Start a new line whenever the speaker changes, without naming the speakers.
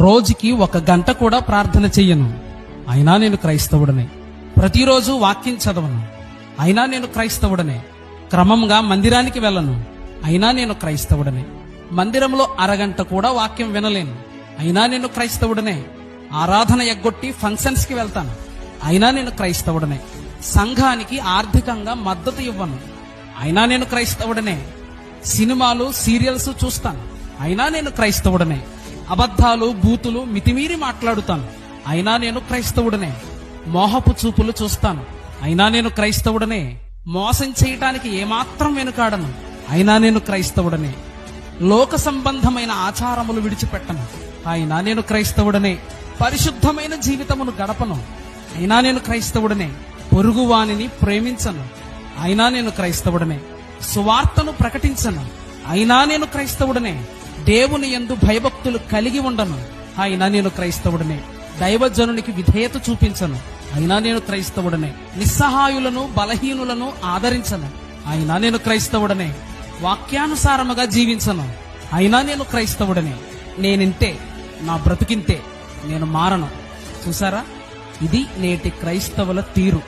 రోజుకి 1 గంట కూడా ప్రార్థన చెయ్యను, అయినా నేను క్రైస్తవుడనే. ప్రతిరోజు వాక్యం చదవను, అయినా నేను క్రైస్తవుడనే. క్రమంగా మందిరానికి వెళ్ళను, అయినా నేను క్రైస్తవుడనే. మందిరంలో అరగంట కూడా వాక్యం వినలేను, అయినా నేను క్రైస్తవుడనే. ఆరాధన ఎగ్గొట్టి ఫంక్షన్స్ కి వెళ్తాను, అయినా నేను క్రైస్తవుడనే. సంఘానికి ఆర్థికంగా మద్దతు ఇవ్వను, అయినా నేను క్రైస్తవుడనే. సినిమాలు సీరియల్స్ చూస్తాను, అయినా నేను క్రైస్తవుడనే. అబద్ధాలు బూతులు మితిమీరి మాట్లాడుతాను, అయినా నేను క్రైస్తవుడనే. మోహపు చూపులు చూస్తాను, అయినా నేను క్రైస్తవుడనే. మోసం చేయటానికి ఏమాత్రం వెనుకాడను, అయినా నేను క్రైస్తవుడనే. లోక సంబంధమైన ఆచారములు విడిచిపెట్టను, అయినా నేను క్రైస్తవుడనే. పరిశుద్ధమైన జీవితమును గడపను, అయినా నేను క్రైస్తవుడనే. పొరుగువానిని ప్రేమించను, అయినా నేను క్రైస్తవుడనే. సువార్తను ప్రకటించను, అయినా నేను క్రైస్తవుడనే. దేవుని యందు భయభక్తులు కలిగి ఉండను, అయినా నేను క్రైస్తవుడనే. దైవజనునికి విధేయత చూపించను, అయినా నేను క్రైస్తవుడనే. నిస్సహాయులను బలహీనులను ఆదరించను, అయినా నేను క్రైస్తవుడనే. వాక్యానుసారముగా జీవించను, అయినా నేను క్రైస్తవుడనే. నేనింతే, నా బ్రతుకింతే, నేను మారను. చూసారా, ఇది నేటి క్రైస్తవుల తీరు.